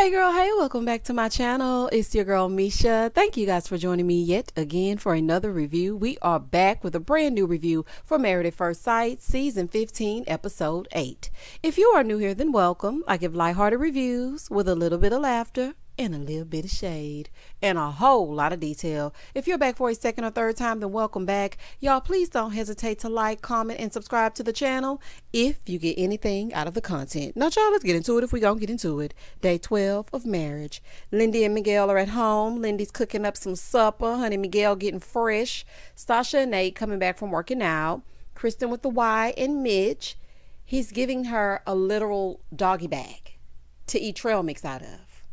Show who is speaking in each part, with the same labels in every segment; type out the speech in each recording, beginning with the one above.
Speaker 1: Hey girl, hey, welcome back to my channel. It's your girl Misha. Thank you guys for joining me yet again for another review. We are back with a brand new review for Married at First Sight, Season 15, Episode 8. If you are new here, then welcome. I give lighthearted reviews with a little bit of laughter and a little bit of shade and a whole lot of detail. If you're back for a second or third time, then welcome back. Y'all, please don't hesitate to like, comment, and subscribe to the channel if you get anything out of the content. Now, y'all, let's get into it if we gonna get into it. Day 12 of marriage. Lindy and Miguel are at home. Lindy's cooking up some supper. Honey Miguel getting fresh. Sasha and Nate coming back from working out. Kristen with the Y and Mitch. He's giving her a literal doggy bag to eat trail mix out of.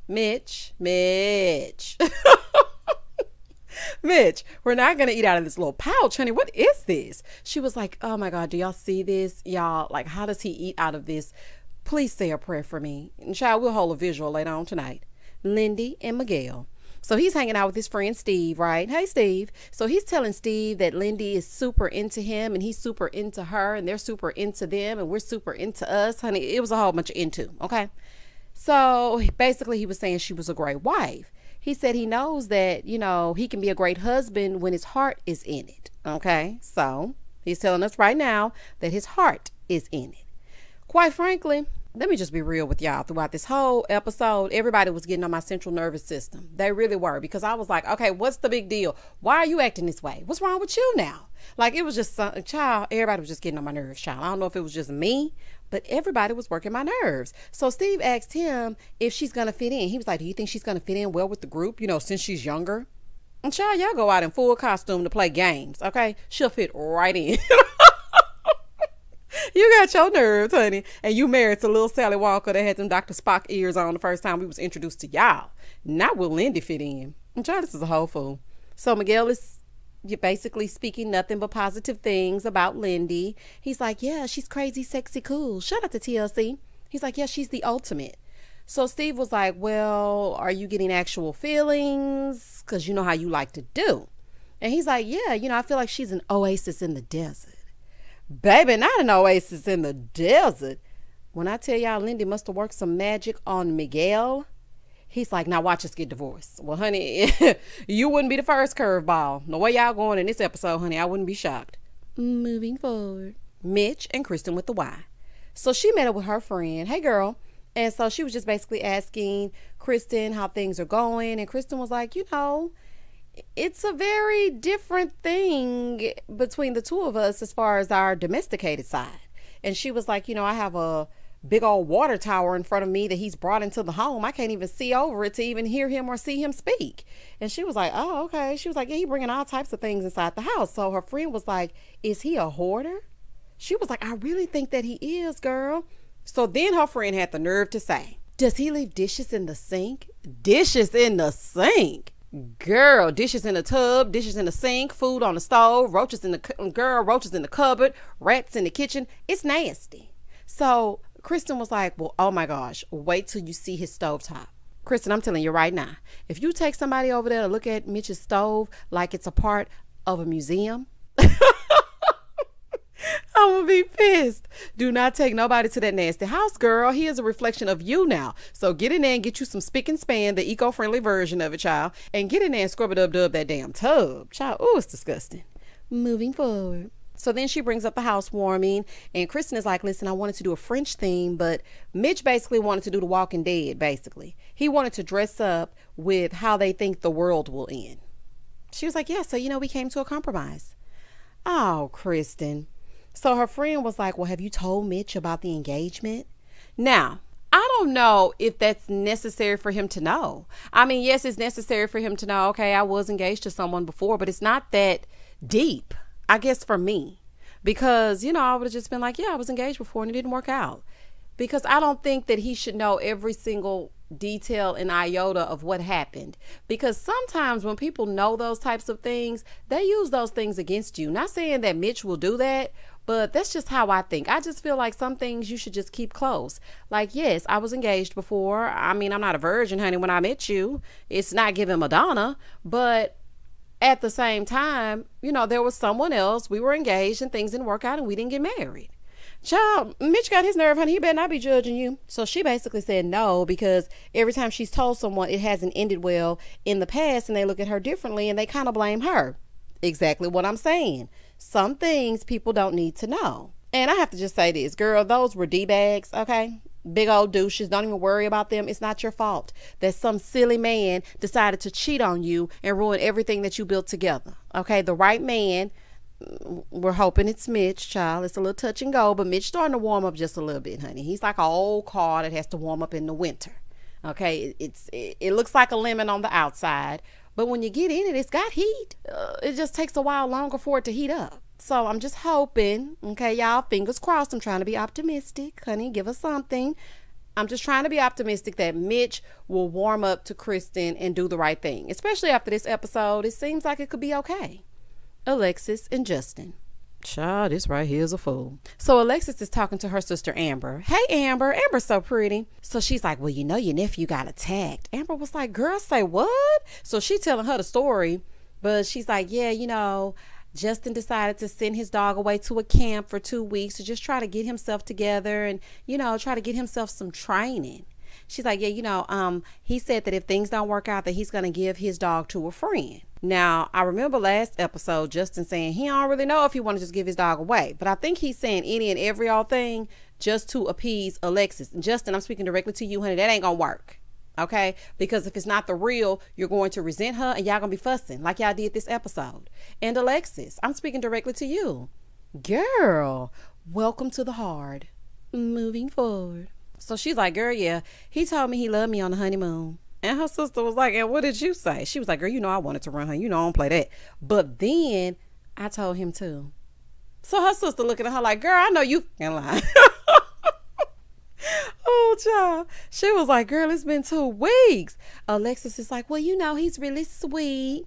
Speaker 1: Mitch, Mitch, we're not going to eat out of this little pouch, honey. What is this? She was like, oh my God, do y'all see this? Y'all, like, how does he eat out of this? Please say a prayer for me. And child, we'll hold a visual later on tonight. Lindy and Miguel. So he's hanging out with his friend Steve, right? Hey, Steve. So he's telling Steve that Lindy is super into him and he's super into her and they're super into them and we're super into us, honey. It was a whole bunch of into, okay? So basically he was saying she was a great wife. He said he knows that, you know, he can be a great husband when his heart is in it. Okay. So he's telling us right now that his heart is in it. Quite frankly, let me just be real with y'all. Throughout this whole episode, everybody was getting on my central nervous system. They really were, because I was like, okay, what's the big deal? Why are you acting this way? What's wrong with you now? Like, it was just child, everybody was just getting on my nerves, child. I don't know if it was just me, but everybody was working my nerves. So Steve asked him if she's going to fit in. He was like, do you think she's going to fit in well with the group, you know, since she's younger? And child, y'all go out in full costume to play games, okay? She'll fit right in. You got your nerves, honey. And you married to little Sally Walker that had them Dr. Spock ears on the first time we was introduced to y'all. Not will Lindy fit in. And child, this is a whole fool. So Miguel is basically speaking nothing but positive things about Lindy. He's like, yeah, she's crazy, sexy, cool. Shout out to TLC. He's like, yeah, she's the ultimate. So Steve was like, well, are you getting actual feelings? Because you know how you like to do. And he's like, yeah, you know, I feel like she's an oasis in the desert. Baby, not an oasis in the desert. When I tell y'all Lindy must have worked some magic on Miguel, he's like, now watch us get divorced. Well, honey, you wouldn't be the first curveball. The way y'all going in this episode, honey, I wouldn't be shocked. Moving forward. Mitch and Kristen with the Y. So she met up with her friend. Hey, girl. And so she was just basically asking Kristen how things are going. And Kristen was like, you know, it's a very different thing between the two of us as far as our domesticated side. And she was like, you know, I have a big old water tower in front of me that he's brought into the home. I can't even see over it to even hear him or see him speak. And she was like, oh, okay. She was like, yeah, he bringing all types of things inside the house. So her friend was like, is he a hoarder? She was like, I really think that he is, girl. So then her friend had the nerve to say, does he leave dishes in the sink? Dishes in the sink? Girl, dishes in the tub, dishes in the sink, food on the stove, roaches in the cupboard, rats in the kitchen. It's nasty. So Kristen was like, well, oh my gosh, wait till you see his stovetop. Kristen, I'm telling you right now, if you take somebody over there to look at Mitch's stove like it's a part of a museum, I'm gonna be pissed. Do not take nobody to that nasty house, girl. He is a reflection of you now. So get in there and get you some spick and span, the eco-friendly version of it, child. And get in there and scrub it up that damn tub. Child, oh, it's disgusting. Moving forward. So then she brings up the housewarming, and Kristen is like, listen, I wanted to do a French theme, but Mitch basically wanted to do The Walking Dead, basically. He wanted to dress up with how they think the world will end. She was like, yeah, so, you know, we came to a compromise. Oh, Kristen. So her friend was like, well, have you told Mitch about the engagement? Now, I don't know if that's necessary for him to know. I mean, yes, it's necessary for him to know, okay, I was engaged to someone before, but it's not that deep, I guess, for me. Because, you know, I would have just been like, yeah, I was engaged before and it didn't work out. Because I don't think that he should know every single detail and iota of what happened. Because sometimes when people know those types of things, they use those things against you. Not saying that Mitch will do that, but that's just how I think. I just feel like some things you should just keep close. Like, yes, I was engaged before. I mean, I'm not a virgin, honey, when I met you. It's not giving Madonna. But at the same time, you know, there was someone else. We were engaged and things didn't work out and we didn't get married. Child, Mitch got his nerve, honey. He better not be judging you. So she basically said no, because every time she's told someone it hasn't ended well in the past, and they look at her differently and they kind of blame her. Exactly what I'm saying. Some things people don't need to know. And I have to just say this, girl, those were D-bags, okay? Big old douches. Don't even worry about them. It's not your fault that some silly man decided to cheat on you and ruin everything that you built together. Okay, the right man, we're hoping it's Mitch, child. It's a little touch and go, but Mitch starting to warm up just a little bit, honey. He's like an old car that has to warm up in the winter. Okay, it looks like a lemon on the outside, but when you get in it, it's got heat. It just takes a while longer for it to heat up. So I'm just hoping, okay, y'all, fingers crossed. I'm trying to be optimistic, honey. Give us something. I'm just trying to be optimistic that Mitch will warm up to Kristen and do the right thing. Especially after this episode, it seems like it could be okay. Alexis and Justin. Child, this right here is a fool. So Alexis is talking to her sister Amber. Hey, Amber. Amber's so pretty. So she's like, well, you know your nephew got attacked. Amber was like, girl, say what? So she's telling her the story, but she's like, yeah, you know, Justin decided to send his dog away to a camp for 2 weeks to just try to get himself together and, you know, try to get himself some training. She's like, yeah, you know, he said that if things don't work out, that he's going to give his dog to a friend. Now, I remember last episode, Justin saying he don't really know if he want to just give his dog away. But I think he's saying any and every old thing just to appease Alexis. And Justin, I'm speaking directly to you, honey. That ain't going to work. Okay, because if it's not the real, you're going to resent her and y'all gonna be fussing like y'all did this episode. And Alexis, I'm speaking directly to you. Girl, welcome to the hard. Moving forward. So she's like, girl, yeah, he told me he loved me on the honeymoon. And her sister was like, and what did you say? She was like, girl, you know I wanted to run her. You know I don't play that. But then I told him too. So her sister looking at her like, girl, I know you can lie. Oh, child. She was like, girl, it's been 2 weeks. Alexis is like, well, you know, he's really sweet.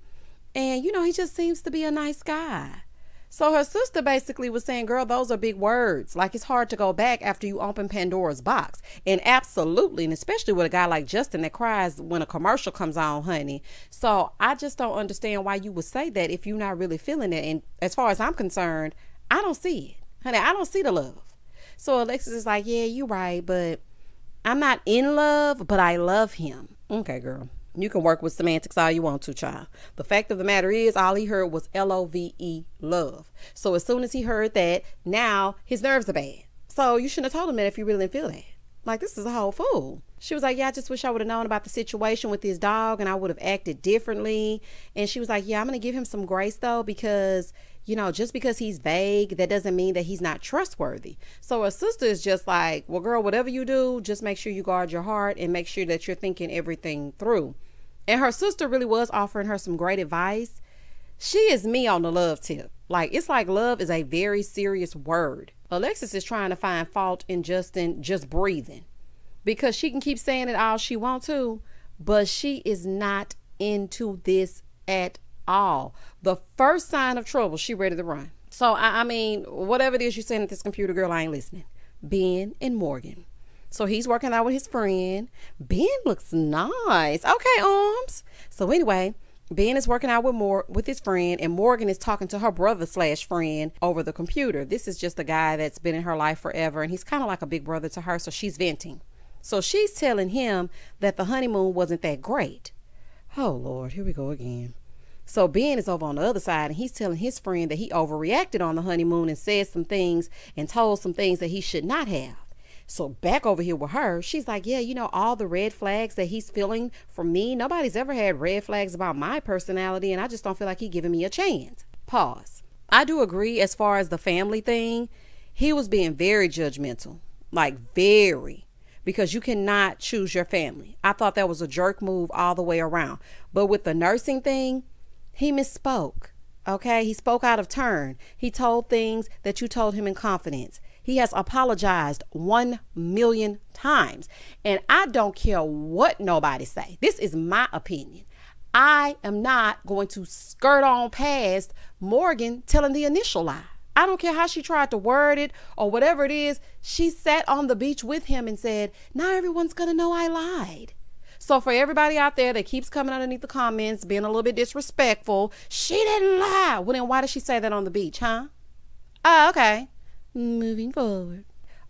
Speaker 1: And, you know, he just seems to be a nice guy. So her sister basically was saying, girl, those are big words. Like, it's hard to go back after you open Pandora's box. And absolutely, and especially with a guy like Justin that cries when a commercial comes on, honey. So I just don't understand why you would say that if you're not really feeling it. And as far as I'm concerned, I don't see it. Honey, I don't see the love. So Alexis is like, yeah, you're right, but I'm not in love, but I love him. Okay, girl. You can work with semantics all you want to, child. The fact of the matter is, all he heard was L-O-V-E, love. So as soon as he heard that, now his nerves are bad. So you shouldn't have told him that if you really didn't feel that. Like, this is a whole fool. She was like, yeah, I just wish I would have known about the situation with his dog and I would have acted differently. And she was like, yeah, I'm going to give him some grace, though, because, you know, just because he's vague, that doesn't mean that he's not trustworthy. So her sister is just like, well, girl, whatever you do, just make sure you guard your heart and make sure that you're thinking everything through. And her sister really was offering her some great advice. She is me on the love tip. Like, it's like love is a very serious word. Alexis is trying to find fault in Justin just breathing, because she can keep saying it all she wants to, but she is not into this at all. The first sign of trouble, she ready to run. So, I mean, whatever it is you're saying at this computer, girl, I ain't listening. Ben and Morgan. So he's working out with his friend. Ben looks nice. Okay, arms. So anyway, Ben is working out with his friend, and Morgan is talking to her brother/friend over the computer. This is just a guy that's been in her life forever, and he's kind of like a big brother to her, so she's venting. So she's telling him that the honeymoon wasn't that great. Oh, Lord, here we go again. So Ben is over on the other side, and he's telling his friend that he overreacted on the honeymoon and said some things and told some things that he should not have. So back over here with her, she's like, yeah, you know, all the red flags that he's feeling from me, nobody's ever had red flags about my personality, and I just don't feel like he's giving me a chance. Pause. I do agree as far as the family thing. He was being very judgmental, like very, because you cannot choose your family. I thought that was a jerk move all the way around. But with the nursing thing, he misspoke. Okay, he spoke out of turn. He told things that you told him in confidence. He has apologized 1,000,000 times. And I don't care what nobody say. This is my opinion. I am not going to skirt on past Morgan telling the initial lie. I don't care how she tried to word it or whatever it is. She sat on the beach with him and said, now everyone's going to know I lied. So for everybody out there that keeps coming underneath the comments, being a little bit disrespectful, she didn't lie. Well, then why did she say that on the beach, huh? Oh, okay. Moving forward.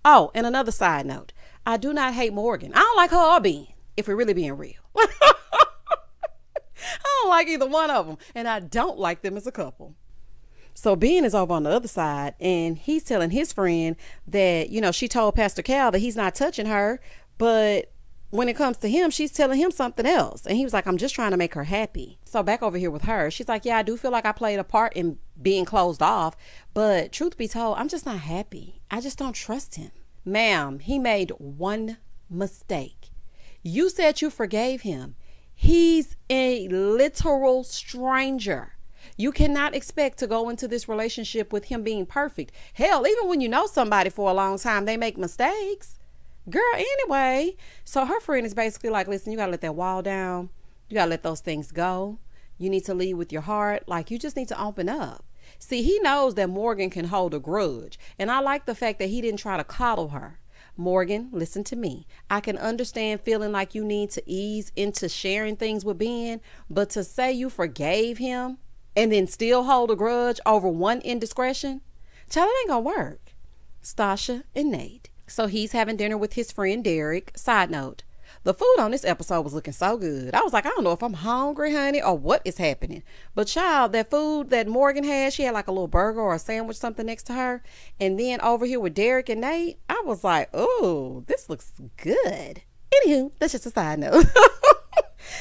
Speaker 1: Oh, and another side note. I do not hate Morgan. I don't like her or Ben, if we're really being real. I don't like either one of them, and I don't like them as a couple. So Ben is over on the other side, and he's telling his friend that, she told Pastor Cal that he's not touching her, but when it comes to him, she's telling him something else. And he was like, I'm just trying to make her happy. So back over here with her, she's like, yeah, I do feel like I played a part in being closed off, but truth be told, I'm just not happy. I just don't trust him. Ma'am, he made one mistake. You said you forgave him. He's a literal stranger. You cannot expect to go into this relationship with him being perfect. Hell, even when you know somebody for a long time, they make mistakes. Girl, anyway. So her friend is basically like, listen, you got to let that wall down. You got to let those things go. You need to lead with your heart. Like, you just need to open up. See, he knows that Morgan can hold a grudge. And I like the fact that he didn't try to coddle her. Morgan, listen to me. I can understand feeling like you need to ease into sharing things with Ben, but to say you forgave him and then still hold a grudge over one indiscretion, child, it ain't gonna work. Stasha and Nate. So he's having dinner with his friend Derek. Side note, the food on this episode was looking so good. I was like, I don't know if I'm hungry, honey, or what is happening. But child, that food that Morgan had, she had like a little burger or a sandwich, something next to her. And then over here with Derek and Nate, I was like, oh, this looks good. Anywho, that's just a side note.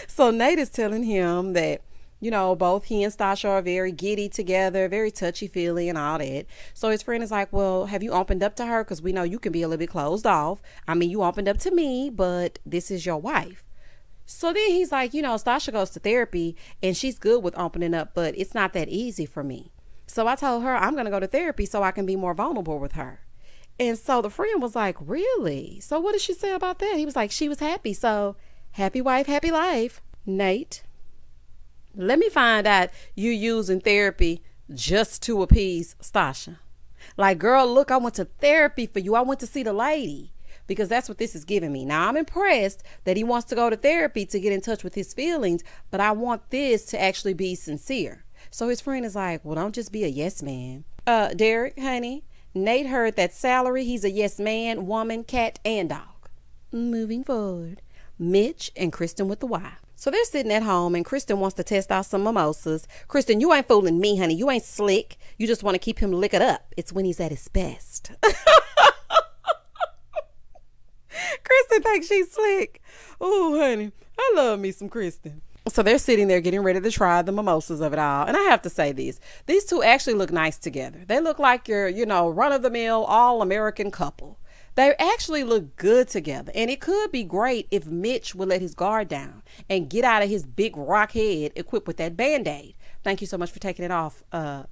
Speaker 1: So Nate is telling him that, both he and Stasha are very giddy together, very touchy-feely and all that. So his friend is like, well, have you opened up to her? Because we know you can be a little bit closed off. I mean, you opened up to me, but this is your wife. So then he's like, Stasha goes to therapy and she's good with opening up, but it's not that easy for me. So I told her I'm going to go to therapy so I can be more vulnerable with her. And so the friend was like, really? So what did she say about that? He was like, she was happy. So happy wife, happy life. Nate, let me find out you using therapy just to appease Stasha. Like, girl, look, I went to therapy for you. I went to see the lady, because that's what this is giving me. Now, I'm impressed that he wants to go to therapy to get in touch with his feelings, but I want this to actually be sincere. So his friend is like, well, don't just be a yes man. Derek, honey, Nate heard that salary. He's a yes man, woman, cat, and dog. Moving forward. Mitch and Kristen with the Y. So they're sitting at home and Kristen wants to test out some mimosas. Kristen, you ain't fooling me, honey. You ain't slick. You just want to keep him liquored up. It's when he's at his best. Kristen thinks she's slick. Oh, honey, I love me some Kristen. So they're sitting there getting ready to try the mimosas of it all. And I have to say this. These two actually look nice together. They look like your, run-of-the-mill, all-American couple. They actually look good together. And it could be great if Mitch would let his guard down and get out of his big rock head equipped with that Band-Aid. Thank you so much for taking it off,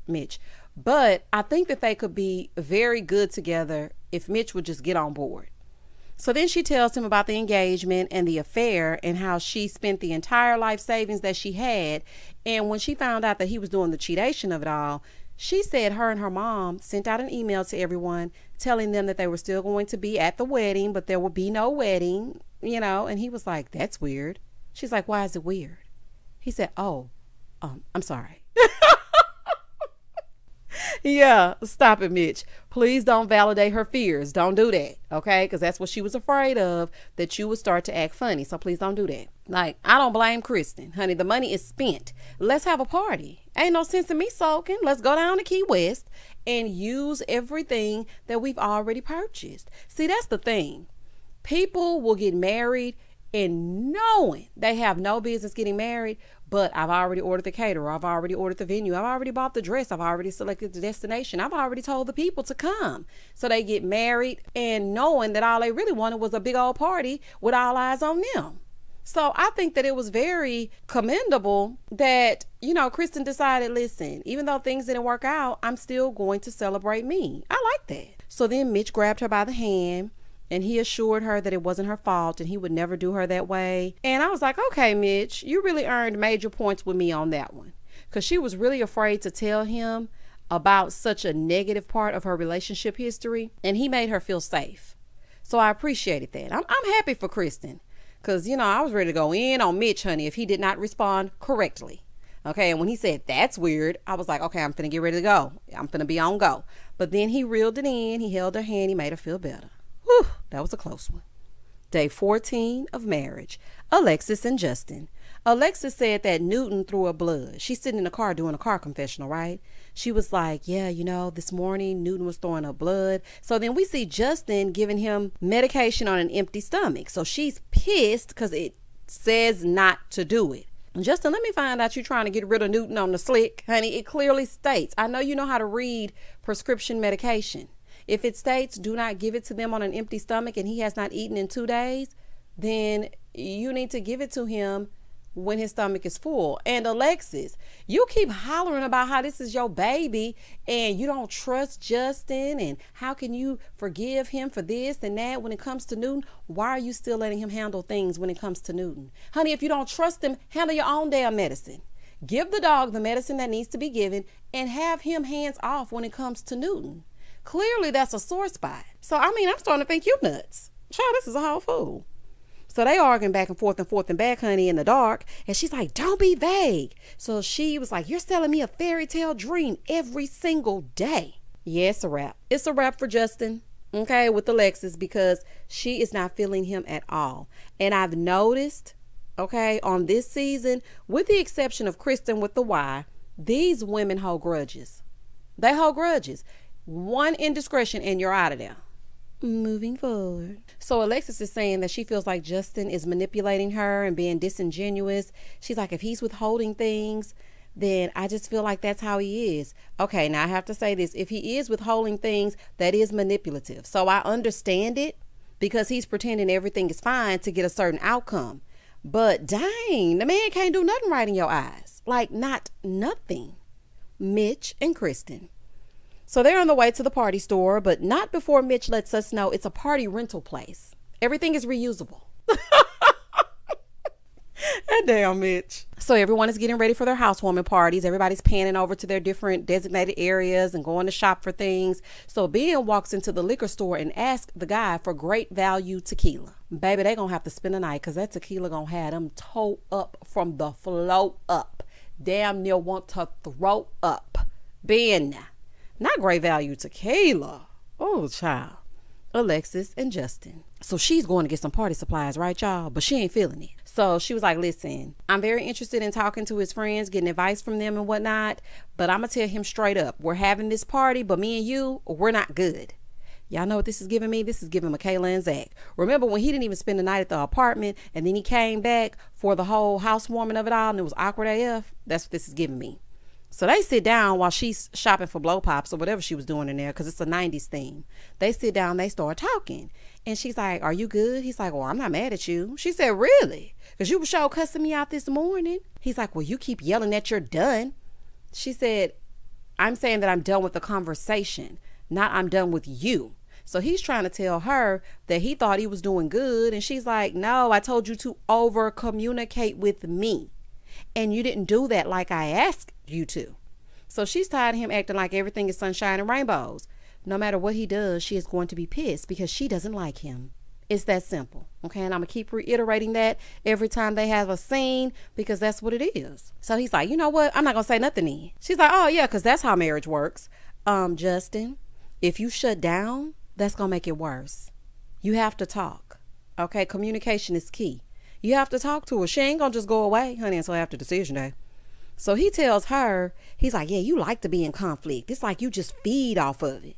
Speaker 1: Mitch. But I think that they could be very good together if Mitch would just get on board. So then she tells him about the engagement and the affair and how she spent the entire life savings that she had. And when she found out that he was doing the cheatation of it all, she said her and her mom sent out an email to everyone telling them that they were still going to be at the wedding, but there would be no wedding, and he was like, that's weird. She's like, why is it weird? He said, I'm sorry. Yeah, stop it, Mitch. Please don't validate her fears. Don't do that, okay? Because that's what she was afraid of, that you would start to act funny. So please don't do that. Like, I don't blame Kristen. Honey, the money is spent. Let's have a party. Ain't no sense in me sulking. Let's go down to Key West and use everything that we've already purchased. See, that's the thing. People will get married and knowing they have no business getting married, but I've already ordered the caterer, I've already ordered the venue, I've already bought the dress, I've already selected the destination, I've already told the people to come. So they get married and knowing that all they really wanted was a big old party with all eyes on them. So I think that it was very commendable that, Kristen decided, listen, even though things didn't work out, I'm still going to celebrate me. I like that. So then Mitch grabbed her by the hand and he assured her that it wasn't her fault and he would never do her that way. And I was like, okay, Mitch, you really earned major points with me on that one. Because she was really afraid to tell him about such a negative part of her relationship history. And he made her feel safe. So I appreciated that. I'm happy for Kristen. Because, I was ready to go in on Mitch, honey, if he did not respond correctly. Okay, and when he said, that's weird, I was like, okay, I'm finna get ready to go. I'm finna be on go. But then he reeled it in. He held her hand. He made her feel better. Whew, that was a close one. Day 14 of marriage. Alexis and Justin. Alexis said that Newton threw her blood. She's sitting in the car doing a car confessional, right? She was like, yeah, this morning Newton was throwing her blood. So then we see Justin giving him medication on an empty stomach. So she's pissed because it says not to do it. Justin, let me find out you're trying to get rid of Newton on the slick. Honey, it clearly states, I know you know how to read prescription medication. If it states do not give it to them on an empty stomach and he has not eaten in 2 days, then you need to give it to him when his stomach is full. And Alexis, you keep hollering about how this is your baby and you don't trust Justin and how can you forgive him for this and that when it comes to Newton. Why are you still letting him handle things when it comes to Newton? Honey, if you don't trust him, handle your own damn medicine. Give the dog the medicine that needs to be given and have him hands off when it comes to Newton. Clearly that's a sore spot. So I'm starting to think you nuts. Child, this is a whole fool. So they arguing back and forth and back, honey, in the dark. And she's like, don't be vague. So she was like, you're selling me a fairy tale dream every single day. Yeah, it's a wrap. It's a wrap for Justin, okay, with Alexis, because she is not feeling him at all. And I've noticed, okay, on this season, with the exception of Kristen with the Y, these women hold grudges. They hold grudges. One indiscretion and you're out of there. Moving forward. So Alexis is saying that she feels like Justin is manipulating her and being disingenuous. She's like, if he's withholding things, then I just feel like that's how he is. Okay, now I have to say this. If he is withholding things, that is manipulative. So I understand it because he's pretending everything is fine to get a certain outcome. But dang, the man can't do nothing right in your eyes. Like not nothing. Mitch and Kristen. So they're on the way to the party store, but not before Mitch lets us know it's a party rental place. Everything is reusable. That damn Mitch. So everyone is getting ready for their housewarming parties. Everybody's panning over to their different designated areas and going to shop for things. So Ben walks into the liquor store and asks the guy for great value tequila. Baby, they gonna have to spend the night because that tequila gonna have them toe up from the flow up. Damn near want to throw up. Ben. Not great value tequila. Oh, child. Alexis and Justin. So she's going to get some party supplies, right, y'all? But she ain't feeling it. So she was like, listen, I'm very interested in talking to his friends, getting advice from them and whatnot. But I'm going to tell him straight up. We're having this party, but me and you, we're not good. Y'all know what this is giving me? This is giving Michaela and Zach. Remember when he didn't even spend the night at the apartment and then he came back for the whole housewarming of it all and it was awkward AF? That's what this is giving me. So they sit down while she's shopping for blow pops or whatever she was doing in there because it's a 90s theme. They sit down, they start talking. And she's like, are you good? He's like, well, I'm not mad at you. She said, really? Because you were sure cussing me out this morning. He's like, well, you keep yelling that you're done. She said, I'm saying that I'm done with the conversation, not I'm done with you. So he's trying to tell her that he thought he was doing good. And she's like, no, I told you to over communicate with me. And you didn't do that like I asked you to. So she's tired of him acting like everything is sunshine and rainbows. No matter what he does, she is going to be pissed because she doesn't like him. It's that simple. Okay. And I'm going to keep reiterating that every time they have a scene because that's what it is. So he's like, you know what? I'm not going to say nothing then. She's like, oh, yeah, because that's how marriage works. Justin, if you shut down, that's going to make it worse. You have to talk. Okay. Communication is key. You have to talk to her. She ain't gonna just go away, honey, until after decision day. So he tells her, he's like, yeah, you like to be in conflict. It's like you just feed off of it.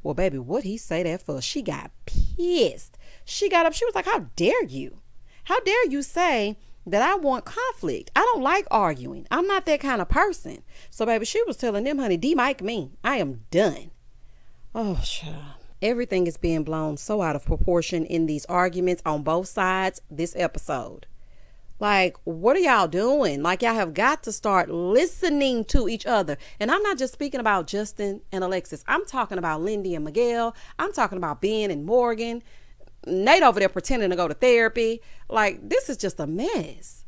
Speaker 1: Well, baby, what'd he say that for? She got pissed. She got up. She was like, how dare you? How dare you say that I want conflict? I don't like arguing. I'm not that kind of person. So, baby, she was telling them, honey, D-Mike me. I am done. Oh, child. Everything is being blown so out of proportion in these arguments on both sides this episode. Like, what are y'all doing? Like, y'all have got to start listening to each other. And I'm not just speaking about Justin and Alexis. I'm talking about Lindy and Miguel. I'm talking about Ben and Morgan. Nate over there pretending to go to therapy. Like, this is just a mess.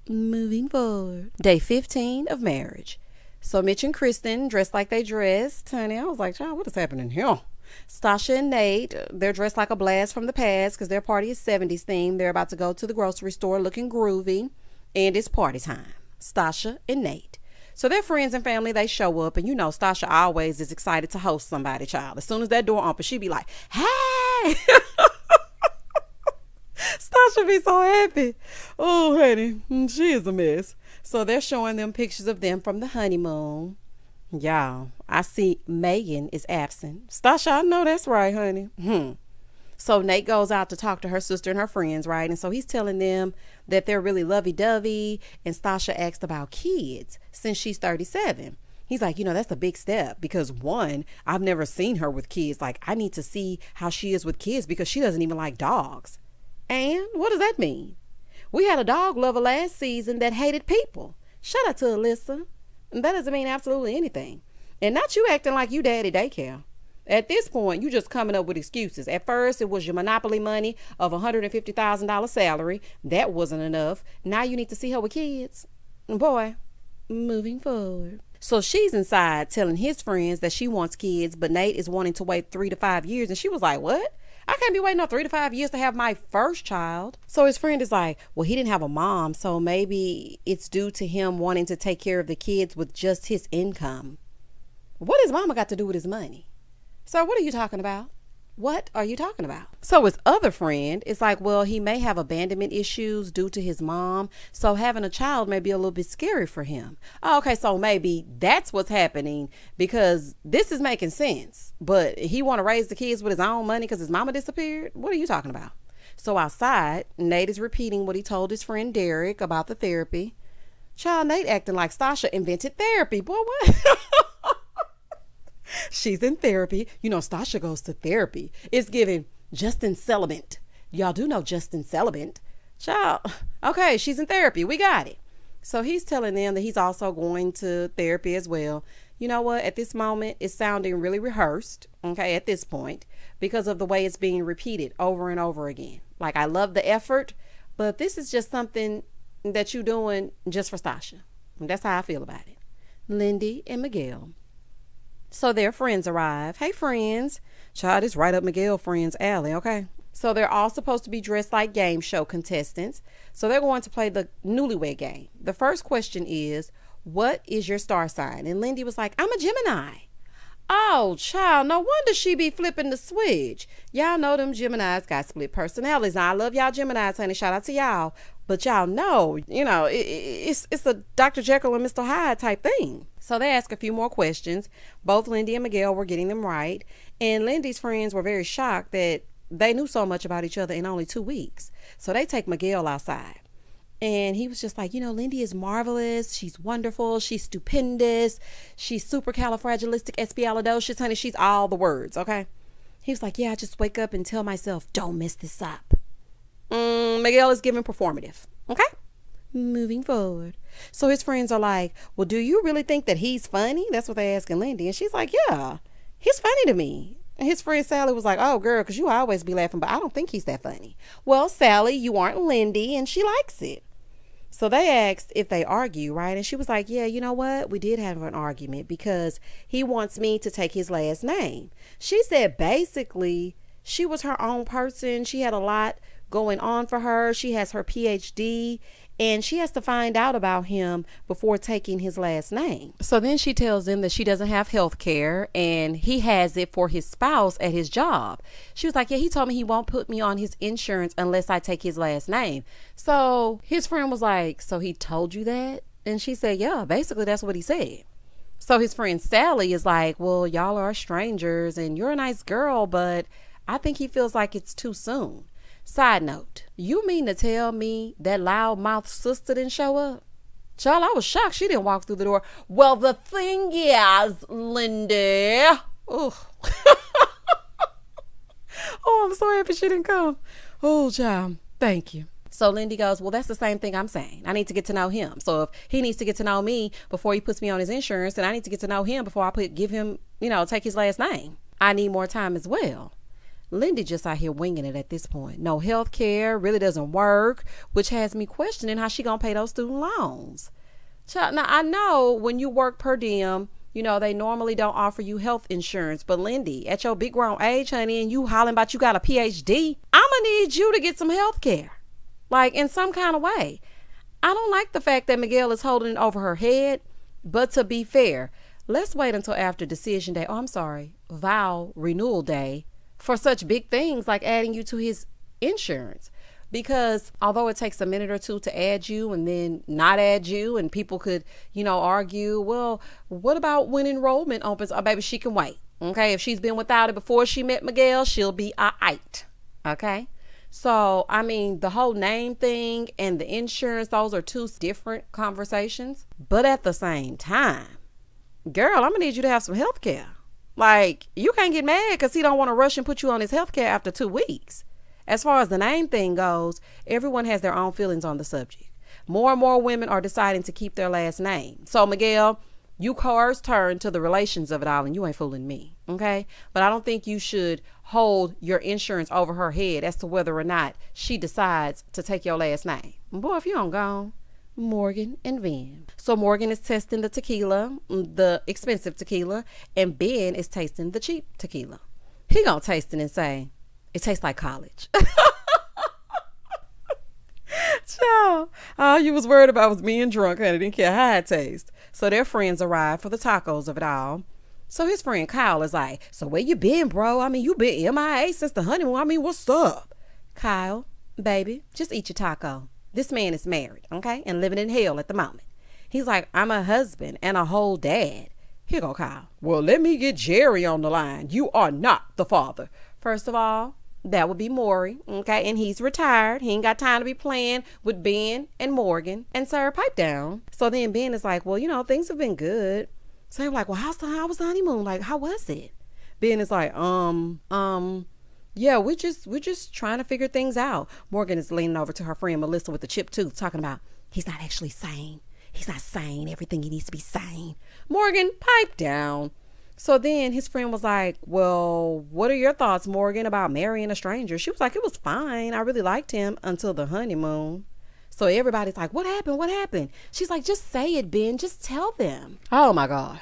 Speaker 1: Moving forward. Day 15 of marriage. So Mitch and Kristen dressed like they dressed. Honey, I was like, child, what is happening here? Stasha and Nate, they're dressed like a blast from the past because their party is 70s themed. They're about to go to the grocery store looking groovy and it's party time. Stasha and Nate. So their friends and family, they show up, and you know Stasha always is excited to host somebody, child. As soon as that door opens, she be like, hey! Stasha be so happy. Oh, honey, she is a mess. So they're showing them pictures of them from the honeymoon. Y'all, I see Megan is absent. Stasha, I know that's right, honey. So Nate goes out to talk to her sister and her friends, right? And so he's telling them that they're really lovey-dovey. And Stasha asked about kids since she's 37. He's like, you know, that's a big step because one, I've never seen her with kids. Like, I need to see how she is with kids because she doesn't even like dogs. And what does that mean? We had a dog lover last season that hated people. Shout out to Alyssa. And that doesn't mean absolutely anything. And not you acting like you daddy daycare. At this point, you just coming up with excuses. At first, it was your Monopoly money of $150,000 salary. That wasn't enough. Now you need to see her with kids. Boy, moving forward. So she's inside telling his friends that she wants kids, but Nate is wanting to wait 3 to 5 years. And she was like, what? I can't be waiting on 3 to 5 years to have my first child. So his friend is like, well, he didn't have a mom, so maybe it's due to him wanting to take care of the kids with just his income. What has mama got to do with his money? So what are you talking about? What are you talking about? So his other friend is like, well, he may have abandonment issues due to his mom. So having a child may be a little bit scary for him. Oh, okay, so maybe that's what's happening because this is making sense. But he want to raise the kids with his own money because his mama disappeared? What are you talking about? So outside, Nate is repeating what he told his friend Derek about the therapy. Child, Nate acting like Stasha invented therapy. Boy, what? She's in therapy. You know, Stasha goes to therapy. It's giving Justin Celibate. Y'all do know Justin Celibate. Child, okay, she's in therapy. We got it. So he's telling them that he's also going to therapy as well. You know what? At this moment, it's sounding really rehearsed, okay, at this point, because of the way it's being repeated over and over again. Like, I love the effort, but this is just something that you're doing just for Stasha. And that's how I feel about it. Lindy and Miguel. So their friends arrive. Hey, friends. Child, it's right up Miguel friends' alley, okay? So they're all supposed to be dressed like game show contestants. So they're going to play the newlywed game. The first question is, what is your star sign? And Lindy was like, I'm a Gemini. Oh, child, no wonder she be flipping the switch. Y'all know them Geminis got split personalities. Now, I love y'all Geminis, honey. Shout out to y'all. But y'all know, you know, it's a Dr. Jekyll and Mr. Hyde type thing. So they ask a few more questions. Both Lindy and Miguel were getting them right. And Lindy's friends were very shocked that they knew so much about each other in only 2 weeks. So they take Miguel outside. And he was just like, you know, Lindy is marvelous. She's wonderful. She's stupendous. She's supercalifragilisticexpialidocious. Honey, she's all the words, okay? He was like, yeah, I just wake up and tell myself, don't mess this up. Miguel is giving performative, okay? Moving forward. So his friends are like, well, do you really think that he's funny? That's what they're asking Lindy. And she's like, yeah, he's funny to me. And his friend Sally was like, oh, girl, because you always be laughing, but I don't think he's that funny. Well, Sally, you aren't Lindy, and she likes it. So they asked if they argue, right? And she was like, yeah, you know what? We did have an argument because he wants me to take his last name. She said basically she was her own person. She had a lot going on for her. She has her PhD and she has to find out about him before taking his last name. So then she tells them that she doesn't have health care and he has it for his spouse at his job. She was like, yeah, he told me he won't put me on his insurance unless I take his last name. So his friend was like, so he told you that? And she said, yeah, basically that's what he said. So his friend Sally is like, well, y'all are strangers and you're a nice girl, but I think he feels like it's too soon. Side note, you mean to tell me that loudmouth sister didn't show up? Child, I was shocked she didn't walk through the door. Well, the thing is, Lindy. Oh, I'm so happy she didn't come. Oh, child, thank you. So Lindy goes, well, that's the same thing I'm saying. I need to get to know him. So if he needs to get to know me before he puts me on his insurance, then I need to get to know him before I give him, take his last name. I need more time as well. Lindy just out here winging it at this point. No health care, really doesn't work, which has me questioning how she gonna pay those student loans. Now, I know when you work per diem, they normally don't offer you health insurance. But Lindy, at your big grown age, honey, and you hollering about you got a PhD, I'm gonna need you to get some health care. Like in some kind of way. I don't like the fact that Miguel is holding it over her head, but to be fair, let's wait until after decision day. Oh, I'm sorry, vow renewal day for such big things like adding you to his insurance. Because although it takes a minute or two to add you and then not add you, and people could, argue, well, what about when enrollment opens? Oh, baby, she can wait. Okay, if she's been without it before she met Miguel, she'll be alright. Okay, so I mean, the whole name thing and the insurance, those are two different conversations. But at the same time, girl, I'm gonna need you to have some health care. Like, you can't get mad because he don't want to rush and put you on his health care after 2 weeks. As far as the name thing goes, everyone has their own feelings on the subject. More and more women are deciding to keep their last name. So, Miguel, you first turn to the relations of it all, and you ain't fooling me, okay? But I don't think you should hold your insurance over her head as to whether or not she decides to take your last name. Boy, if you don't go, Morgan and Ben. So Morgan is testing the tequila, the expensive tequila, and Ben is tasting the cheap tequila. He gonna taste it and say, it tastes like college. Child, all you was worried about was being drunk, honey. Didn't care how it tastes. So their friends arrived for the tacos of it all. So his friend Kyle is like, so where you been, bro? I mean, you been MIA since the honeymoon. I mean, what's up? Kyle, baby, just eat your taco. This man is married, okay, and living in hell at the moment. He's like, I'm a husband and a whole dad. Here go Kyle. Well, let me get Jerry on the line. You are not the father. First of all, that would be Maury, okay? And he's retired. He ain't got time to be playing with Ben and Morgan. And sir, pipe down. So then Ben is like, well, things have been good. So they're like, well, how was the honeymoon? Like, how was it? Ben is like, yeah, we're just trying to figure things out. Morgan is leaning over to her friend Melissa with the chipped tooth, talking about, he's not actually sane. He's not saying everything he needs to be saying. Morgan, pipe down. So then his friend was like, well, what are your thoughts, Morgan, about marrying a stranger? She was like, it was fine. I really liked him until the honeymoon. So everybody's like, what happened? What happened? She's like, just say it, Ben. Just tell them. Oh, my God.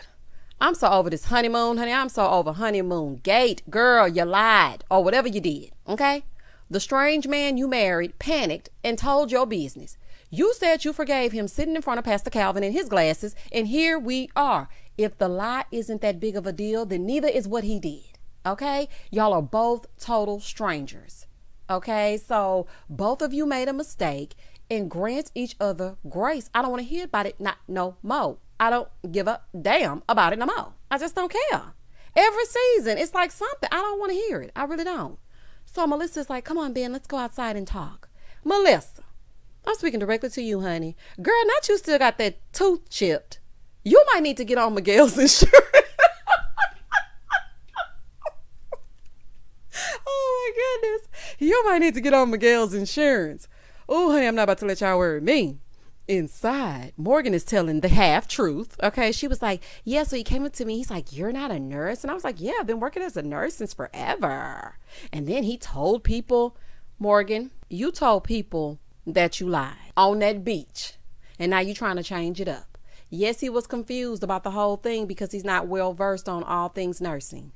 Speaker 1: I'm so over this honeymoon, honey. I'm so over honeymoon gate. Girl, you lied or whatever you did, okay? The strange man you married panicked and told your business. You said you forgave him sitting in front of Pastor Calvin in his glasses, and here we are. If the lie isn't that big of a deal, then neither is what he did, okay? Y'all are both total strangers, okay? So both of you made a mistake, and grant each other grace. I don't want to hear about it not no more. I don't give a damn about it no more. I just don't care. Every season, it's like something. I don't want to hear it. I really don't. So Melissa's like, come on, Ben, let's go outside and talk. Melissa, I'm speaking directly to you, honey. Girl, not you still got that tooth chipped. You might need to get on Miguel's insurance. Oh, my goodness. You might need to get on Miguel's insurance. Oh, honey, I'm not about to let y'all worry me. Inside, Morgan is telling the half truth. Okay, she was like, yeah, so he came up to me. He's like, you're not a nurse? And I was like, yeah, I've been working as a nurse since forever. And then he told people, Morgan, you told people that you lied on that beach. And now you're trying to change it up. Yes, he was confused about the whole thing because he's not well versed on all things nursing.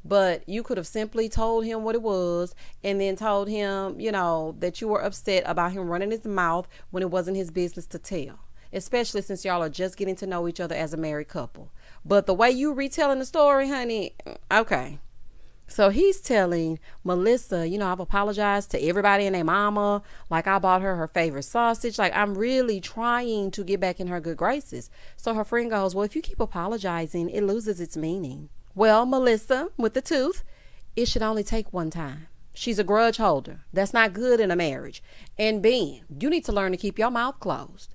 Speaker 1: But you could have simply told him what it was and then told him, that you were upset about him running his mouth when it wasn't his business to tell, especially since y'all are just getting to know each other as a married couple. But the way you retelling the story, honey, okay. So he's telling Melissa, I've apologized to everybody and their mama. Like, I bought her favorite sausage. Like, I'm really trying to get back in her good graces. So her friend goes, well, if you keep apologizing, it loses its meaning. Well, Melissa, with the tooth, it should only take one time. She's a grudge holder. That's not good in a marriage. And Ben, you need to learn to keep your mouth closed.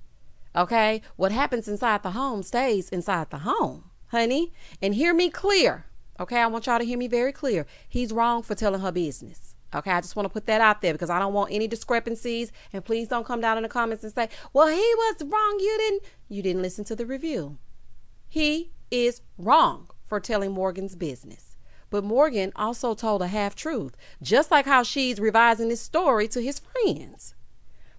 Speaker 1: Okay? What happens inside the home stays inside the home, honey. And hear me clear. Okay? I want y'all to hear me very clear. He's wrong for telling her business. Okay? I just want to put that out there because I don't want any discrepancies. And please don't come down in the comments and say, well, he was wrong. You didn't listen to the review. He is wrong for telling Morgan's business. But Morgan also told a half truth, just like how she's revising this story to his friends.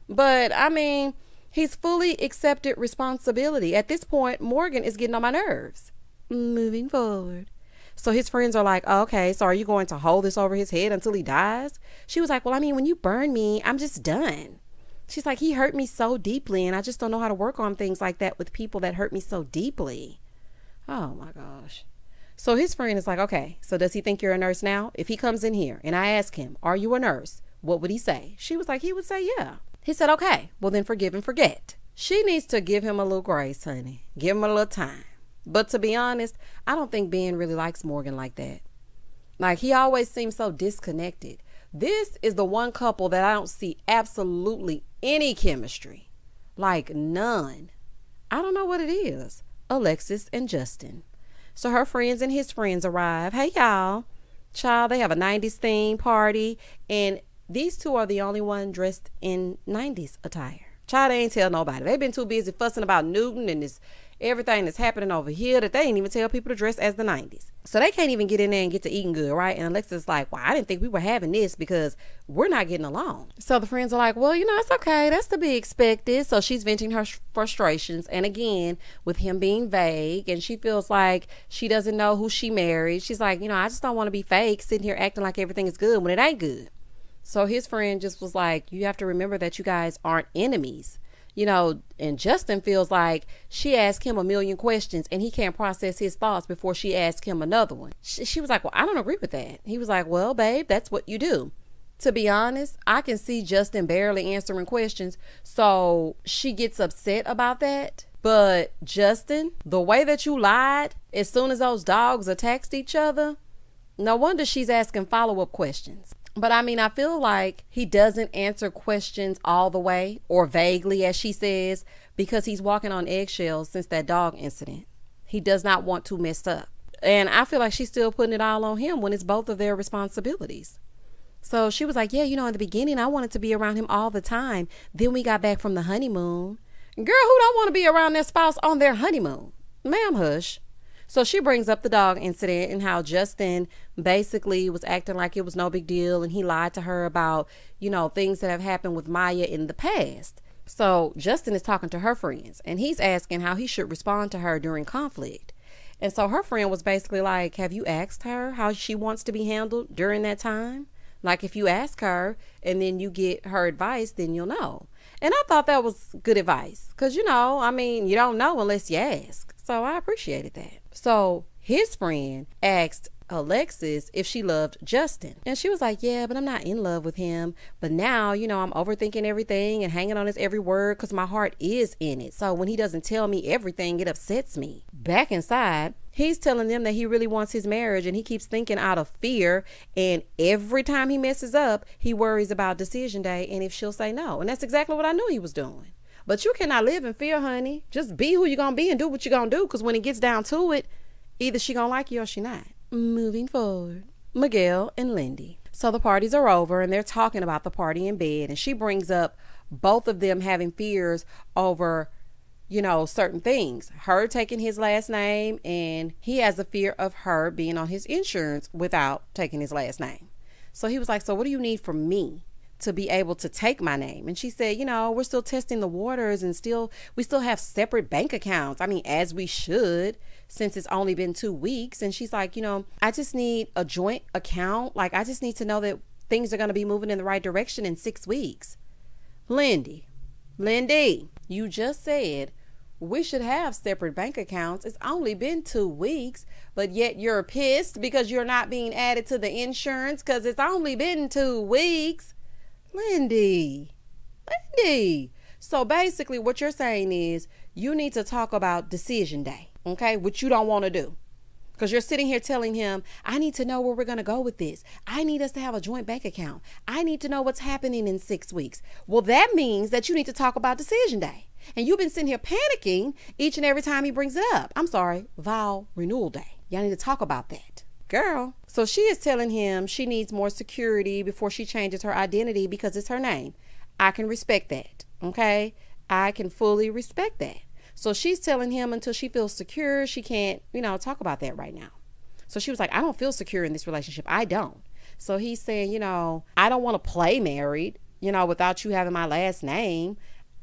Speaker 1: But I mean, he's fully accepted responsibility. At this point, Morgan is getting on my nerves. Moving forward. So his friends are like, okay, so are you going to hold this over his head until he dies? She was like, well, I mean, when you burn me, I'm just done. She's like, he hurt me so deeply, and I just don't know how to work on things like that with people that hurt me so deeply. Oh my gosh. So his friend is like, okay, so does he think you're a nurse now? If he comes in here and I ask him, are you a nurse? What would he say? She was like, he would say, yeah. He said, okay, well then forgive and forget. She needs to give him a little grace, honey. Give him a little time. But to be honest, I don't think Ben really likes Morgan like that. Like, he always seems so disconnected. This is the one couple that I don't see absolutely any chemistry. Like, none. I don't know what it is. Alexis and Justin. So her friends and his friends arrive. Hey, y'all. Child, they have a 90s theme party. And these two are the only one dressed in 90s attire. Child, they ain't tell nobody. They've been too busy fussing about Newton and this everything that's happening over here that they ain't even tell people to dress as the 90s. So they can't even get in there and get to eating good, right? And Alexis is like, well, I didn't think we were having this because we're not getting along. So the friends are like, well, it's okay. That's to be expected. So she's venting her frustrations. And again, with him being vague, and she feels like she doesn't know who she married. She's like, I just don't want to be fake, sitting here acting like everything is good when it ain't good. So his friend just was like, you have to remember that you guys aren't enemies. And Justin feels like she asked him a million questions and he can't process his thoughts before she asks him another one. She was like, well, I don't agree with that. He was like, well, babe, that's what you do. To be honest, I can see Justin barely answering questions. So she gets upset about that. But Justin, the way that you lied as soon as those dogs attacked each other, no wonder she's asking follow-up questions. But I feel like he doesn't answer questions all the way or vaguely, as she says, because he's walking on eggshells since that dog incident. He does not want to mess up. And I feel like she's still putting it all on him when it's both of their responsibilities. So she was like, yeah, in the beginning, I wanted to be around him all the time. Then we got back from the honeymoon. Girl, who don't want to be around their spouse on their honeymoon? Ma'am, hush. So she brings up the dog incident and how Justin basically was acting like it was no big deal. And he lied to her about, things that have happened with Maya in the past. So Justin is talking to her friends and he's asking how he should respond to her during conflict. And so her friend was basically like, have you asked her how she wants to be handled during that time? Like, if you ask her and then you get her advice, then you'll know. And I thought that was good advice because, you don't know unless you ask. So I appreciated that. So his friend asked Alexis if she loved Justin. And she was like, yeah, but I'm not in love with him. But now, I'm overthinking everything and hanging on his every word because my heart is in it. So when he doesn't tell me everything, it upsets me. Back inside, he's telling them that he really wants his marriage and he keeps thinking out of fear. And every time he messes up, he worries about decision day and if she'll say no. And that's exactly what I knew he was doing. But you cannot live in fear, honey. Just be who you're going to be and do what you're going to do. Because when it gets down to it, either she going to like you or she not. Moving forward, Miguel and Lindy. So the parties are over and they're talking about the party in bed. And she brings up both of them having fears over, certain things. Her taking his last name and he has a fear of her being on his insurance without taking his last name. So he was like, so what do you need from me to be able to take my name? And she said, we're still testing the waters and we still have separate bank accounts. As we should, since it's only been 2 weeks. And she's like, I just need a joint account. Like, I just need to know that things are going to be moving in the right direction in 6 weeks. Lindy, you just said we should have separate bank accounts. It's only been 2 weeks, but yet you're pissed because you're not being added to the insurance because it's only been 2 weeks. Lindy. So basically what you're saying is you need to talk about decision day, okay? Which you don't want to do because you're sitting here telling him, I need to know where we're going to go with this. I need us to have a joint bank account. I need to know what's happening in 6 weeks. Well, that means that you need to talk about decision day. And you've been sitting here panicking each and every time he brings it up. I'm sorry, vow renewal day. Y'all need to talk about that. Girl. So she is telling him she needs more security before she changes her identity because it's her name. I can respect that. Okay. I can fully respect that. So she's telling him until she feels secure, she can't, talk about that right now. So she was like, I don't feel secure in this relationship. I don't. So he's saying, I don't want to play married, without you having my last name.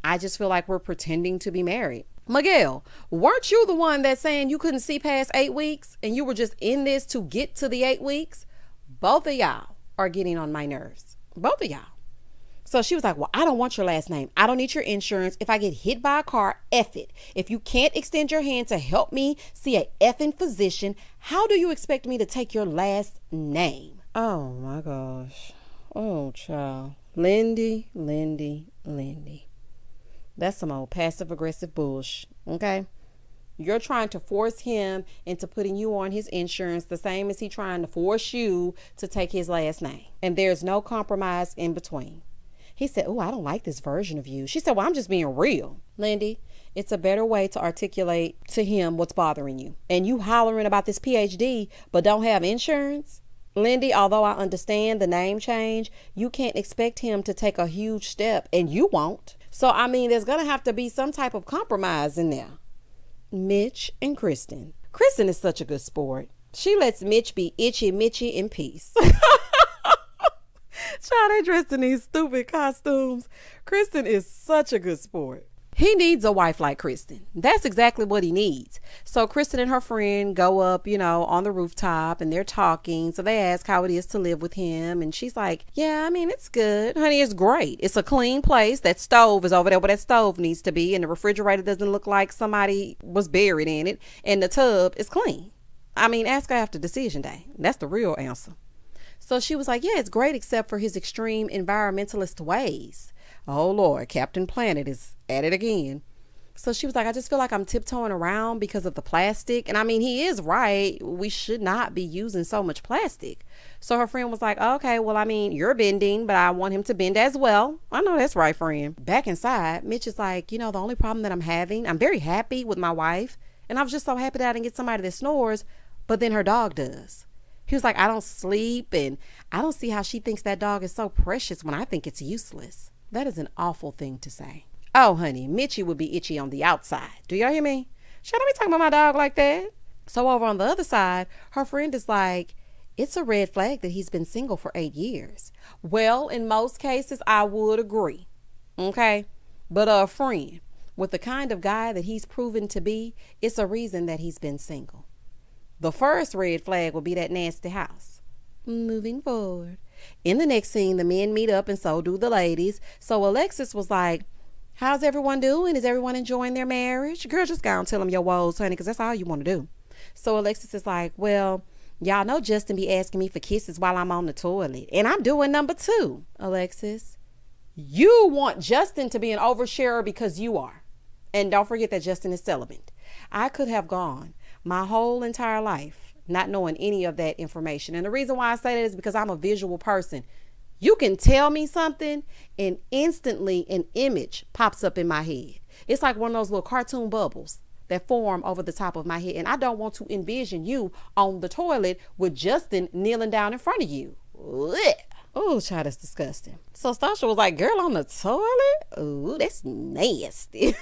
Speaker 1: I just feel like we're pretending to be married. Miguel, weren't you the one that's saying you couldn't see past 8 weeks and you were just in this to get to the 8 weeks? Both of y'all are getting on my nerves. Both of y'all. So she was like, well, I don't want your last name. I don't need your insurance. If I get hit by a car, F it. If you can't extend your hand to help me see a effing physician, how do you expect me to take your last name? Oh my gosh. Oh, child. Lindy. That's some old passive aggressive bullshit. Okay? You're trying to force him into putting you on his insurance the same as he trying to force you to take his last name. And there's no compromise in between. He said, oh, I don't like this version of you. She said, well, I'm just being real. Lindy, it's a better way to articulate to him what's bothering you. And you hollering about this PhD, but don't have insurance? Lindy, although I understand the name change, you can't expect him to take a huge step, and you won't. So, I mean, there's going to have to be some type of compromise in there. Mitch and Kristen. Kristen is such a good sport. She lets Mitch be itchy Mitchy in peace. Child, they dressed in these stupid costumes. Kristen is such a good sport. He needs a wife like Kristen. That's exactly what he needs. So Kristen and her friend go up, on the rooftop, and they're talking. So they ask how it is to live with him. And she's like, yeah, I mean, it's good. Honey, it's great. It's a clean place. That stove is over there where that stove needs to be. And the refrigerator doesn't look like somebody was buried in it. And the tub is clean. I mean, ask her after decision day. That's the real answer. So she was like, yeah, it's great except for his extreme environmentalist ways. Oh, Lord, Captain Planet is at it again. So she was like, I just feel like I'm tiptoeing around because of the plastic. And I mean, he is right. We should not be using so much plastic. So her friend was like, okay, well, I mean, you're bending, but I want him to bend as well. I know that's right, friend. Back inside, Mitch is like, the only problem that I'm having, I'm very happy with my wife. And I was just so happy that I didn't get somebody that snores, but then her dog does. He was like, I don't sleep, and I don't see how she thinks that dog is so precious when I think it's useless. That is an awful thing to say. Oh, honey, Mitchie would be itchy on the outside. Do y'all hear me? Should I be talking about my dog like that? So over on the other side, her friend is like, it's a red flag that he's been single for 8 years. Well, in most cases, I would agree. Okay? But friend, with the kind of guy that he's proven to be, it's a reason that he's been single. The first red flag will be that nasty house. Moving forward. In the next scene, the men meet up and so do the ladies. So Alexis was like, how's everyone doing? Is everyone enjoying their marriage? Girl, just go and tell them your woes, honey, because that's all you want to do. So Alexis is like, well, y'all know Justin be asking me for kisses while I'm on the toilet. And I'm doing number 2. Alexis, you want Justin to be an oversharer because you are. And don't forget that Justin is celibate. I could have gone my whole entire life not knowing any of that information. And the reason why I say that is because I'm a visual person. You can tell me something and instantly an image pops up in my head. It's like one of those little cartoon bubbles that form over the top of my head. And I don't want to envision you on the toilet with Justin kneeling down in front of you. Oh, child, that's disgusting. So Stasha was like, girl on the toilet? Oh, that's nasty.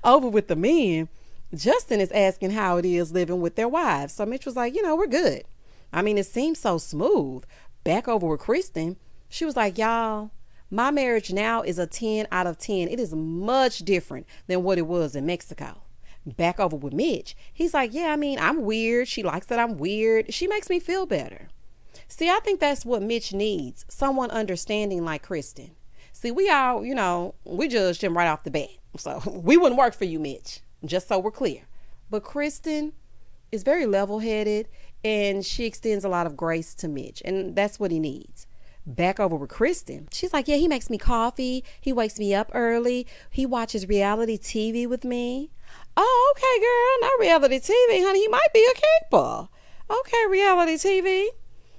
Speaker 1: Over with the men, Justin is asking how it is living with their wives. So Mitch was like, we're good. I mean, it seems so smooth. Back over with Kristen, she was like, y'all, my marriage now is a 10 out of 10. It is much different than what it was in Mexico. Back over with Mitch, he's like, yeah, I mean, I'm weird. She likes that I'm weird. She makes me feel better. See, I think that's what Mitch needs. Someone understanding like Kristen. See, we all, we judged him right off the bat. So we wouldn't work for you, Mitch. Just so we're clear. But Kristen is very level-headed and she extends a lot of grace to Mitch. And that's what he needs. Back over with Kristen. She's like, yeah, he makes me coffee. He wakes me up early. He watches reality TV with me. Oh, okay, girl. Not reality TV, honey. He might be a keeper. Okay, reality TV.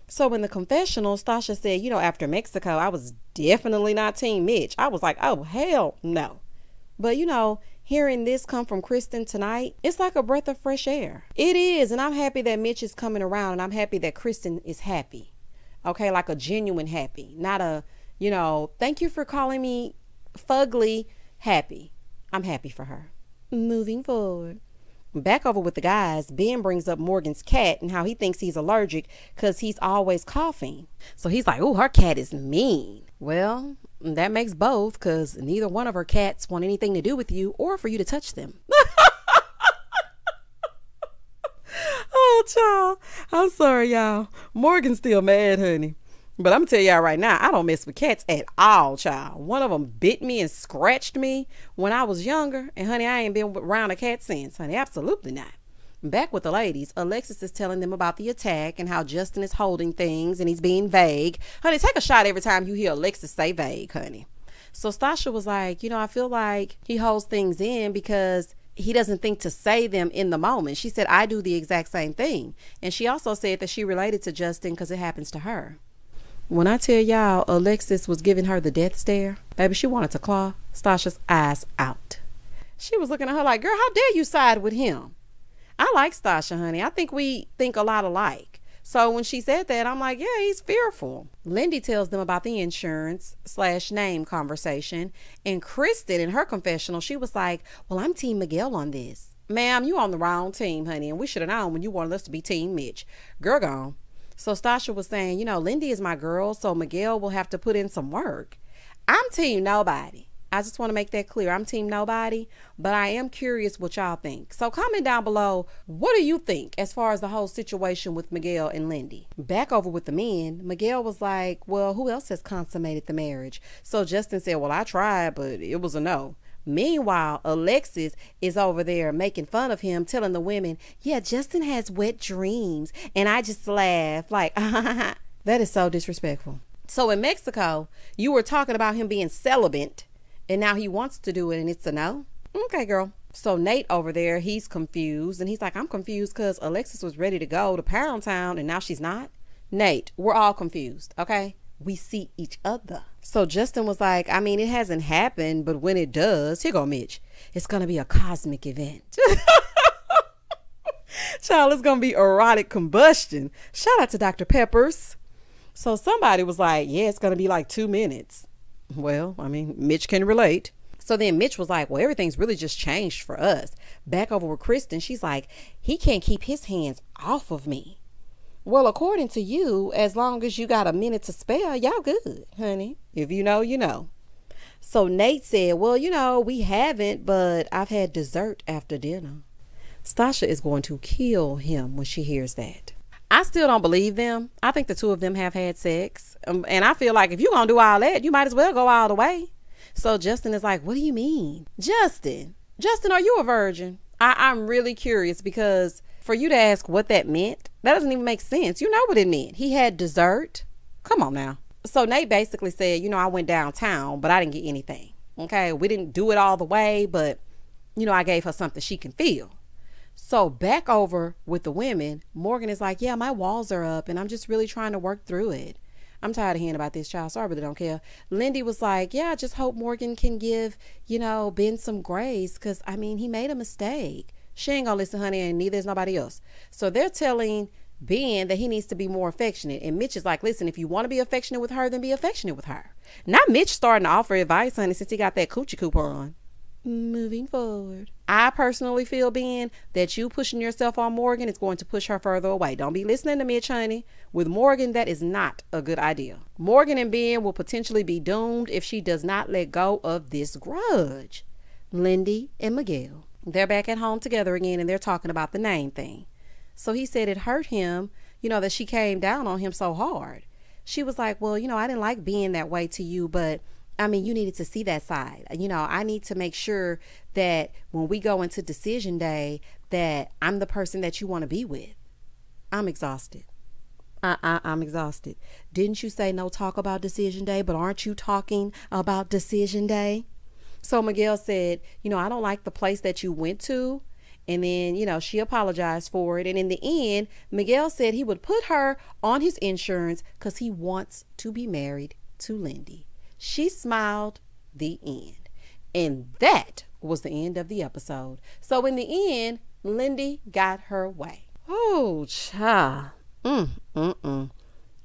Speaker 1: So in the confessional, Stasha said, after Mexico, I was definitely not Team Mitch. I was like, oh, hell no. But, hearing this come from Kristen tonight, it's like a breath of fresh air. It is. And I'm happy that Mitch is coming around, and I'm happy that Kristen is happy. Okay, like a genuine happy. Not a, thank you for calling me fugly happy. I'm happy for her. Moving forward. Back over with the guys, Ben brings up Morgan's cat and how he thinks he's allergic because he's always coughing. So he's like, oh, her cat is mean. Well, that makes both because neither one of her cats want anything to do with you or for you to touch them. Oh, child. I'm sorry, y'all. Morgan's still mad, honey. But I'm gonna tell y'all right now, I don't mess with cats at all, child. One of them bit me and scratched me when I was younger. And honey, I ain't been around a cat since, honey. Absolutely not. Back with the ladies, Alexis is telling them about the attack and how Justin is holding things and he's being vague. Honey, take a shot every time you hear Alexis say vague, honey. So Stasha was like, I feel like he holds things in because he doesn't think to say them in the moment. She said, I do the exact same thing. And she also said that she related to Justin because it happens to her. When I tell y'all Alexis was giving her the death stare, baby, she wanted to claw Stasha's eyes out. She was looking at her like, girl, how dare you side with him? I like Stasha, honey. I think we think a lot alike. So when she said that, I'm like, yeah, he's fearful. Lindy tells them about the insurance/name conversation. And Kristen, in her confessional, she was like, well, I'm Team Miguel on this. Ma'am, you on the wrong team, honey. And we should have known when you wanted us to be Team Mitch. Girl gone. So Stasha was saying, Lindy is my girl, so Miguel will have to put in some work. I'm Team Nobody. I just want to make that clear. I'm Team Nobody, but I am curious what y'all think. So comment down below, what do you think as far as the whole situation with Miguel and Lindy? Back over with the men, Miguel was like, well, who else has consummated the marriage? So Justin said, well, I tried, but it was a no. Meanwhile, Alexis is over there making fun of him, telling the women, yeah, Justin has wet dreams. And I just laugh like, that is so disrespectful. So in Mexico, you were talking about him being celibate. And now he wants to do it and it's a no? Okay, girl. So Nate over there, he's confused. And he's like, I'm confused because Alexis was ready to go to Pound Town and now she's not. Nate, we're all confused, okay? We see each other. So Justin was like, I mean, it hasn't happened, but when it does, here go Mitch. It's going to be a cosmic event. Child, it's going to be erotic combustion. Shout out to Dr. Peppers. So somebody was like, yeah, it's going to be like 2 minutes. Well, I mean, Mitch can relate. So then Mitch was like, well, everything's really just changed for us. Back over with Kristen, she's like, he can't keep his hands off of me. Well, according to you, as long as you got a minute to spare, y'all good, honey. If you know, you know. So Nate said, well, we haven't, but I've had dessert after dinner. Stasha is going to kill him when she hears that. I still don't believe them. I think the two of them have had sex. And I feel like if you're going to do all that, you might as well go all the way. So Justin is like, what do you mean? Justin, are you a virgin? I'm really curious because for you to ask what that meant, that doesn't even make sense. You know what it meant. He had dessert. Come on now. So Nate basically said, I went downtown, but I didn't get anything. Okay. We didn't do it all the way, but I gave her something she can feel. So back over with the women, Morgan is like, yeah, my walls are up and I'm just really trying to work through it. I'm tired of hearing about this, child. Sorry, but I don't care. Lindy was like, yeah, I just hope Morgan can give, Ben some grace because, he made a mistake. She ain't gonna listen, honey, and neither is nobody else. So they're telling Ben that he needs to be more affectionate. And Mitch is like, listen, if you want to be affectionate with her, then be affectionate with her. Not Mitch starting to offer advice, honey, since he got that coochie coupon. Moving forward, I personally feel, Ben, that you pushing yourself on Morgan is going to push her further away. Don't be listening to Mitch, honey. With Morgan, that is not a good idea. Morgan and Ben will potentially be doomed if she does not let go of this grudge. Lindy and Miguel, they're back at home together again and they're talking about the name thing. So he said it hurt him, that she came down on him so hard. She was like, well, I didn't like being that way to you, but you needed to see that side. I need to make sure that when we go into decision day, that I'm the person that you want to be with. I'm exhausted. I'm exhausted. Didn't you say no talk about decision day? But aren't you talking about decision day? So Miguel said, I don't like the place that you went to. And then, she apologized for it. And in the end, Miguel said he would put her on his insurance because he wants to be married to Lindy. She smiled. The end. And that was the end of the episode. So in the end, Lindy got her way. Oh, child.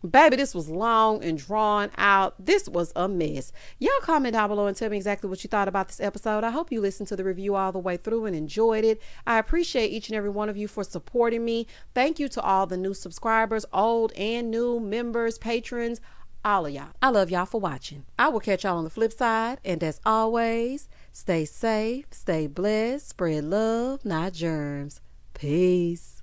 Speaker 1: Baby, this was long and drawn out. This was a mess. Y'all comment down below and tell me exactly what you thought about this episode. I hope you listened to the review all the way through and enjoyed it. I appreciate each and every one of you for supporting me. Thank you to all the new subscribers, old and new members, patrons, all of y'all. I love y'all for watching. I will catch y'all on the flip side. And as always, stay safe, stay blessed, spread love, not germs. Peace.